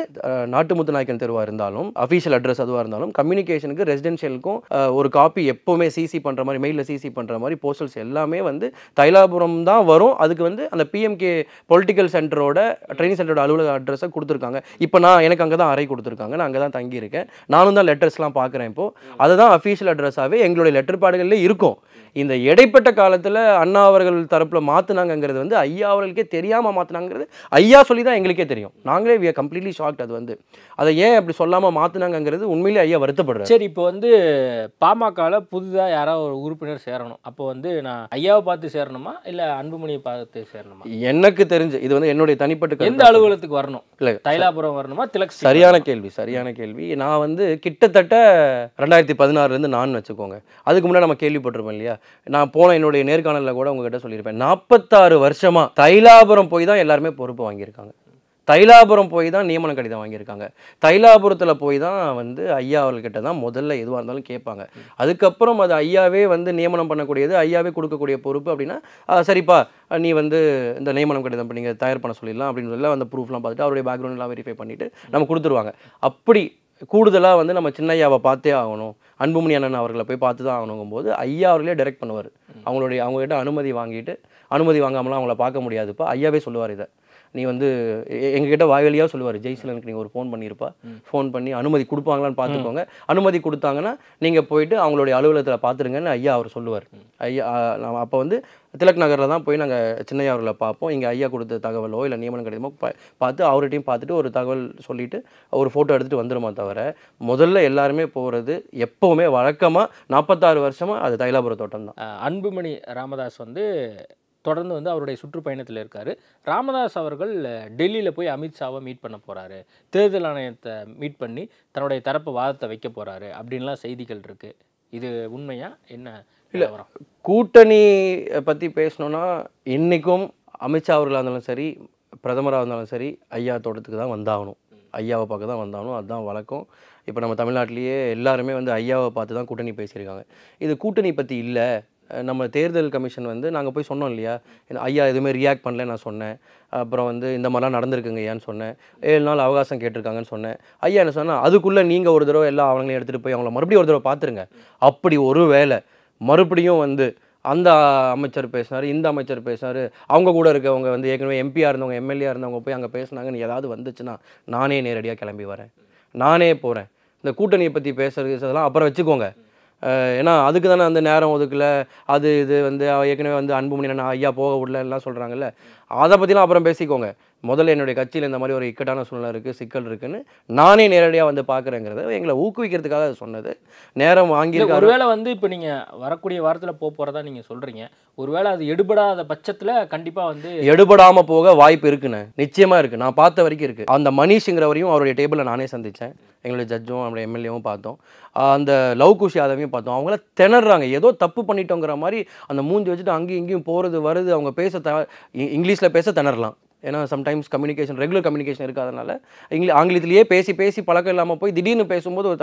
நாட்டுமுத்து நாயக்கன் தெருவாக இருந்தாலும் அஃபீஷியல் அட்ரஸ் அதுவாக இருந்தாலும் கம்யூனிகேஷனுக்கு ரெசிடென்ஷியலுக்கும் ஒரு காப்பி எப்போவுமே சிசி பண்ணுற மாதிரி மெயிலில் சிசி பண்ணுற மாதிரி போஸ்டல்ஸ் எல்லாமே வந்து தைலாபுரம் தான் வரும். அதுக்கு வந்து அந்த பிஎம்கே பொலிட்டிக்கல் சென்டரோட ட்ரைனிங் சென்டரோட அலுவலக அட்ரஸை கொடுத்துருக்காங்க. இப்போ எனக்கு அங்கே தான் அறை கொடுத்துருக்காங்க, நான் அங்கே தான் தங்கியிருக்கேன். நானும் தான் லெட்டர்ஸ்லாம் பார்க்குறேன். இப்போது அதுதான் அஃபீஷியல் அட்ரஸாகவே எங்களுடைய லெட்டர் பேடுகளில் இருக்கும். இந்த இடைப்பட்ட காலத்தில் அண்ணா அவர்கள் தரப்பில் மாற்றினாங்கிறது வந்து ஐயா அவர்களுக்கே தெரியாமல் மாற்றினாங்கிறது ஐயா சொல்லி தான் எங்களுக்கே தெரியும். நாங்களே வி ஆர் கம்ப்ளீட்லி ஷாக்ட். அது வந்து அதை ஏன் அப்படி சொல்லாமல் மாற்றினாங்கிறது உண்மையிலே ஐயா வருத்தப்படுறாரு. சரி, இப்போ வந்து பாமகவில் புதுதாக யாராவது ஒரு உறுப்பினர் சேரணும், அப்போ வந்து நான் ஐயாவை பார்த்து சேரணுமா இல்லை அன்புமணியை பார்த்து சேரணுமா? எனக்கு தெரிஞ்சு இது வந்து என்னுடைய தனிப்பட்ட எந்த அலுவலகத்துக்கு வரணும்? இல்லை தைலாபுரம் வரணுமா திலக்? சரியான கேள்வி. நான் வந்து கிட்டத்தட்ட 2016 நான் வச்சுக்கோங்க, அதுக்கு முன்னாடி நம்ம கேள்விப்பட்டிருப்போம் இல்லையா. நான் போன என்னுடைய நேர்காணலில் கூட உங்ககிட்ட சொல்லியிருப்பேன், 46 வருஷமா தைலாபுரம் போய் தான் எல்லாருமே பொறுப்பு வாங்கியிருக்காங்க. தைலாபுரம் போய் தான் நியமன கடிதம் வாங்கியிருக்காங்க. தைலாபுரத்தில் போய் தான் வந்து ஐயா அவர்கிட்ட தான் முதல்ல எதுவாக இருந்தாலும் கேட்பாங்க. அதுக்கப்புறம் அது ஐயாவே வந்து நியமனம் பண்ணக்கூடியது, ஐயாவே கொடுக்கக்கூடிய பொறுப்பு. அப்படின்னா சரிப்பா நீ வந்து இந்த நியமனம் கடிதம் நீங்கள் தயார் பண்ண சொல்லிடலாம் அப்படின்னு சொல்லி அந்த ப்ரூஃப்லாம் பார்த்துட்டு அவருடைய பேக்ரவுண்ட்லாம் வெரிஃபை பண்ணிவிட்டு நம்ம கொடுத்துருவாங்க. அப்படி கூடுதலாக வந்து நம்ம சின்ன ஐயாவை பார்த்தே ஆகணும், அன்புமணி அண்ணன் அவர்களை போய் பார்த்து தான் ஆகணுங்கும் போது ஐயா அவர்களே டைரக்ட் பண்ணுவார். அவங்ககிட்ட அனுமதி வாங்கிட்டு, அனுமதி வாங்காமலாம் அவங்கள பார்க்க முடியாதுப்பா, ஐயாவே சொல்லுவார். இதை நீ வந்து எங்ககிட்ட வாய்வழியாக சொல்லுவார், ஜெய்சலனுக்கு நீங்கள் ஒரு ஃபோன் பண்ணியிருப்பா, ஃபோன் பண்ணி அனுமதி கொடுப்பாங்களான்னு பார்த்துக்கோங்க, அனுமதி கொடுத்தாங்கன்னா நீங்கள் போயிட்டு அவங்களுடைய அலுவலகத்தில் பார்த்துருங்கன்னு ஐயா அவர் சொல்லுவார். ஐயா அப்போ வந்து திலக் நகரில் தான் போய் நாங்கள் சின்னையா அவர்களை பார்ப்போம். இங்கே ஐயா கொடுத்த தகவலோ இல்லை நியமனம் கடிதமோ பார்த்து அவர்கிட்டையும் பார்த்துட்டு ஒரு தகவல் சொல்லிவிட்டு ஒரு ஃபோட்டோ எடுத்துகிட்டு வந்துடுமா தவிர முதல்ல எல்லாருமே போகிறது எப்போவுமே வழக்கமாக 46 வருஷமாக அது தைலாபுர தோட்டம் தான். அன்புமணி ராமதாஸ் வந்து தொடர்ந்து வந்து அவருடைய சுற்றுப்பயணத்தில் இருக்கார். ராமதாஸ் அவர்கள் டெல்லியில் போய் அமித்ஷாவை மீட் பண்ண போகிறாரு, தேர்தல் ஆணையத்தை மீட் பண்ணி தன்னுடைய தரப்பு வாதத்தை வைக்க போகிறாரு அப்படின்லாம் செய்திகள் இருக்குது. இது உண்மையா என்ன? இல்லை, கூட்டணி பற்றி பேசணுன்னா இன்றைக்கும் அமித்ஷா அவர்களாக இருந்தாலும் சரி, பிரதமராக இருந்தாலும் சரி, ஐயா தோட்டத்துக்கு தான் வந்தாகணும், ஐயாவை பார்க்க தான் வந்தாகணும். அதுதான் வழக்கம். இப்போ நம்ம தமிழ்நாட்டிலேயே எல்லாருமே வந்து ஐயாவை பார்த்து தான் கூட்டணி பேசியிருக்காங்க. இது கூட்டணி பற்றி இல்லை. நம்ம தேர்தல் கமிஷன் வந்து நாங்கள் போய் சொன்னோம் இல்லையா, ஐயா எதுவுமே ரியாக்ட் பண்ணல நான் சொன்னேன். அப்புறம் வந்து இந்த மாதிரிலாம் நடந்திருக்குங்க ஐயான்னு சொன்னேன். 7 நாள் அவகாசம் கேட்டிருக்காங்கன்னு சொன்னேன். ஐயா என்ன சொன்னால் அதுக்குள்ளே நீங்கள் ஒரு தடவை எல்லா அவங்களையும் எடுத்துகிட்டு போய் அவங்கள மறுபடியும் ஒரு தடவை பார்த்துருங்க. அப்படி ஒரு வேளை மறுபடியும் வந்து அந்த அமைச்சர் பேசினார், இந்த அமைச்சர் பேசினார், அவங்க கூட இருக்கவங்க வந்து ஏற்கனவே எம்பியாக இருந்தவங்க எம்எல்ஏ இருந்தவங்க போய் அங்கே பேசினாங்கன்னு ஏதாவது வந்துச்சுன்னா நானே நேரடியாக கிளம்பி வரேன், நானே போகிறேன். இந்த கூட்டணியை பற்றி பேசுறதுலாம் அப்புறம் வச்சுக்கோங்க. ஏன்னா அதுக்கு தானே அந்த நேரம் ஒதுக்கல, அது இது வந்து ஏற்கனவே வந்து அன்புமணி நான் ஐயா போக விடல எல்லாம் சொல்கிறாங்கல்ல, அதை பற்றிலாம் அப்புறம் பேசிக்கோங்க. முதல்ல என்னுடைய கட்சியில் இந்த மாதிரி ஒரு இக்கட்டான சூழ்நிலை இருக்குது, சிக்கல் இருக்குன்னு நானே நேரடியாக வந்து பார்க்குறேங்கிறத எங்களை ஊக்குவிக்கிறதுக்காக அது சொன்னது. நேரம் வாங்கியிருக்காரு. ஒருவேளை வந்து இப்போ நீங்கள் வரக்கூடிய வாரத்தில் போகிறதா நீங்கள் சொல்கிறீங்க, ஒருவேளை அது எடுபடாத பட்சத்தில் கண்டிப்பாக வந்து எடுபடாமல் போக வாய்ப்பு இருக்குன்னு நிச்சயமாக இருக்குது. நான் பார்த்த வரைக்கும் இருக்குது. அந்த மனிஷ்ங்கிறவரையும் அவருடைய டேபிளில் நானே சந்தித்தேன். எங்களுடைய ஜட்ஜும் நம்மளுடைய எம்எல்ஏவும் பார்த்தோம். அந்த லவ்குஷ் யாதவையும் பார்த்தோம். அவங்கள திணறாங்க, ஏதோ தப்பு பண்ணிட்டோங்கிற மாதிரி அந்த மூஞ்சி வச்சுட்டு அங்கேயும் இங்கேயும் போகிறது வருது. அவங்க இங்கிலீஷில் பேச திணறலாம். ஏன்னா சம்டைம்ஸ் ரெகுலர் கம்யூனிகேஷன் இருக்காதனால ஆங்கிலத்திலேயே பேசி பழக்கம் இல்லாமல் போய் திடீர்னு பேசும்போது ஒரு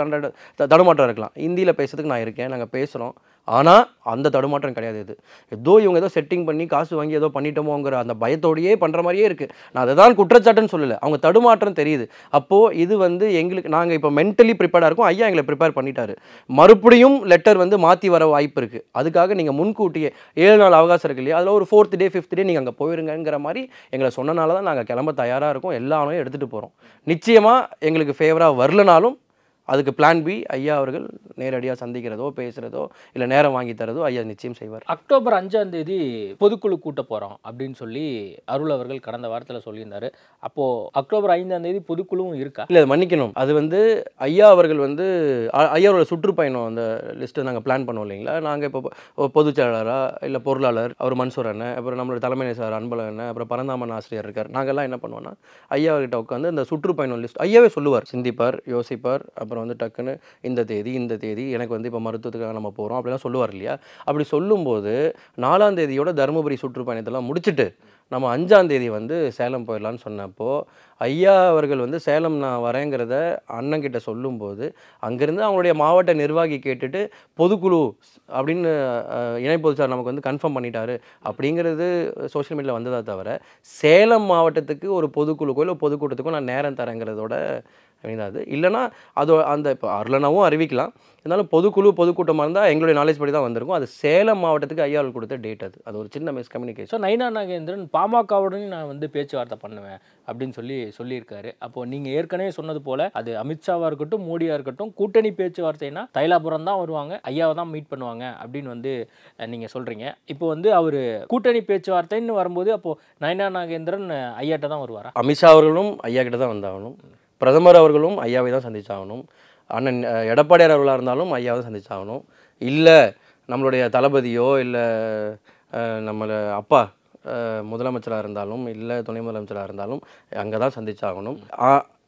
தடுமாற்றம் இருக்கலாம். ஹிந்தியில் பேசுறதுக்கு நான் இருக்கேன், நாங்கள் பேசுகிறோம். ஆனால் அந்த தடுமாற்றம் கிடையாது. இது ஏதோ இவங்க ஏதோ செட்டிங் பண்ணி காசு வாங்கி ஏதோ பண்ணிட்டோமோங்கிற அந்த பயத்தோடையே பண்ணுற மாதிரியே இருக்குது. நான் அதை தான் குற்றச்சாட்டுன்னு சொல்லலை, அவங்க தடுமாற்றம் தெரியுது. அப்போது இது வந்து எங்களுக்கு நாங்கள் இப்போ மென்டலி ப்ரிப்பேர்டாக இருக்கும். ஐயா எங்களை ப்ரிப்பேர் பண்ணிட்டாரு. மறுபடியும் லெட்டர் வந்து மாற்றி வர வாய்ப்பு இருக்குது. அதுக்காக நீங்கள் முன்கூட்டியே 7 நாள் அவகாசம் இருக்கு இல்லையா, அதில் ஒரு 4th டே 5th டே நீங்கள் அங்கே போயிருங்கிற மாதிரி எங்களை சொன்னனால தான் நாங்கள் கிளம்ப தயாராக இருக்கோம். எல்லாமே எடுத்துகிட்டு போகிறோம். நிச்சயமாக எங்களுக்கு ஃபேவராக வரலனாலும் அதுக்கு பிளான் பி ஐயா அவர்கள் நேரடியாக சந்திக்கிறதோ பேசுகிறதோ இல்லை நேரம் வாங்கி தரதோ ஐயா நிச்சயம் செய்வார். அக்டோபர் 5ஆம் தேதி பொதுக்குழு கூட்ட போகிறோம் அப்படின்னு சொல்லி அருள் அவர்கள் கடந்த வாரத்தில் சொல்லியிருந்தாரு. அப்போது அக்டோபர் 5ஆம் தேதி பொதுக்குழுவும் இருக்கா? இல்லை, அது மன்னிக்கணும். அது வந்து ஐயா அவர்கள் வந்து ஐயாவோட சுற்றுப்பயணம் அந்த லிஸ்ட்டை நாங்கள் பிளான் பண்ணோம் இல்லைங்களா. நாங்கள் இப்போ பொதுச் செயலாளராக இல்லை பொருளாளர் அவர் மன்சூர் அண்ணன், அப்புறம் நம்மளோட தலைமை சார் அன்பழகன் அண்ணன், அப்புறம் பரந்தாமன் ஆசிரியர் இருக்கார். நாங்கள்லாம் என்ன பண்ணுவோம்னா ஐயா அவர்கிட்ட உட்காந்து அந்த சுற்றுப்பயணம் லிஸ்ட் ஐயாவே சொல்லுவார், சிந்திப்பார், யோசிப்பார். அப்புறம் வந்து டக்குன்னு இந்த தேதி எனக்கு வந்து இப்போ மருத்துவத்துக்காக நம்ம போகிறோம் அப்படிலாம் சொல்லுவார் இல்லையா. அப்படி சொல்லும்போது 4ஆம் தேதியோட தருமபுரி சுற்றுப்பயணத்தெல்லாம் முடிச்சுட்டு நம்ம 5ஆம் தேதி வந்து சேலம் போயிடலான்னு சொன்னப்போ ஐயா அவர்கள் வந்து சேலம் நான் வரேங்கிறத அண்ணன்கிட்ட சொல்லும்போது அங்கேருந்து அவங்களுடைய மாவட்ட நிர்வாகி கேட்டுட்டு பொதுக்குழு அப்படின்னு இணை பொதுச்சார் நமக்கு வந்து கன்ஃபார்ம் பண்ணிட்டாரு அப்படிங்கிறது சோஷியல் மீடியாவில் வந்ததா தவிர சேலம் மாவட்டத்துக்கு ஒரு பொதுக்குழுக்கோ இல்லை பொதுக்கூட்டத்துக்கோ நான் நேரம் தரேங்கிறதோட அது இல்லைனா அது அந்த இப்போ அருளனாவும் அறிவிக்கலாம். இருந்தாலும் பொதுக்கூட்டமாக இருந்தால் எங்களுடைய நாலேஜ் படி தான் வந்திருக்கும். அது சேலம் மாவட்டத்துக்கு ஐயாவில் கொடுத்த டேட். அது ஒரு சின்ன மிஸ்கம்யூனிகேஷன். ஸோ நயினா நாகேந்திரன் பாமகவுடன் நான் வந்து பேச்சுவார்த்தை பண்ணுவேன் அப்படின்னு சொல்லியிருக்காரு. அப்போது நீங்கள் ஏற்கனவே சொன்னது போல் அது அமித்ஷாவாக இருக்கட்டும் மோடியாக இருக்கட்டும் கூட்டணி பேச்சுவார்த்தைனா தைலாபுரம் தான் வருவாங்க, ஐயாவை தான் மீட் பண்ணுவாங்க அப்படின்னு வந்து நீங்கள் சொல்கிறீங்க. இப்போ வந்து அவர் கூட்டணி பேச்சுவார்த்தைன்னு வரும்போது அப்போது நயினா நாகேந்திரன் ஐயாட்ட தான் வருவாரா? அமித்ஷா அவர்களும் ஐயா கிட்ட தான் வந்தாகணும். பிரதமர் அவர்களும் ஐயாவை தான் சந்திச்சாகணும். அண்ணன் எடப்பாடியார் அவர்களாக இருந்தாலும் ஐயாவை தான் சந்திச்சாகணும். இல்லை நம்மளுடைய தளபதியோ இல்லை நம்மளை அப்பா முதலமைச்சராக இருந்தாலும் இல்லை துணை முதலமைச்சராக இருந்தாலும் அங்கே தான் சந்திச்சாகணும்.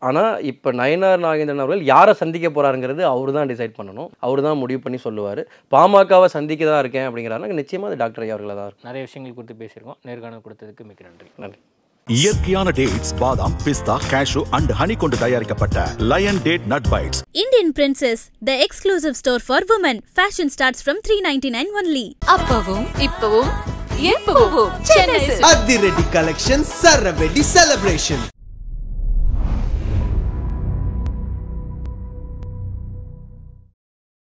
ஆனால் இப்போ நயினார் நாகேந்திரன் அவர்கள் யாரை சந்திக்க போகிறாருங்கிறது அவர் தான் டிசைட் பண்ணணும். அவர் தான் முடிவு பண்ணி சொல்லுவார். பாமகவை சந்திக்க தான் இருக்கேன் அப்படிங்கிறாருன்னா நிச்சயமாக அது டாக்டர் ஐயா அவர்களாக தான் இருக்கும். நிறைய விஷயங்கள் குறித்து பேசியிருக்கோம். நேர்காணல் கொடுத்ததுக்கு மிக்க நன்றி. நன்றி. இயற்கையான டேட்ஸ், பாதாம், பிஸ்தா, கேஷு அண்ட் ஹனி கொண்டு தயாரிக்கப்பட்ட lion date nut bites. Indian Princess, the exclusive store for women. Fashion starts from 399 only. அப்பவும் இப்பவும் எப்பவும் சென்னை அதிரடி கலெக்ஷன் சரவெடி செலிப்ரேஷன்.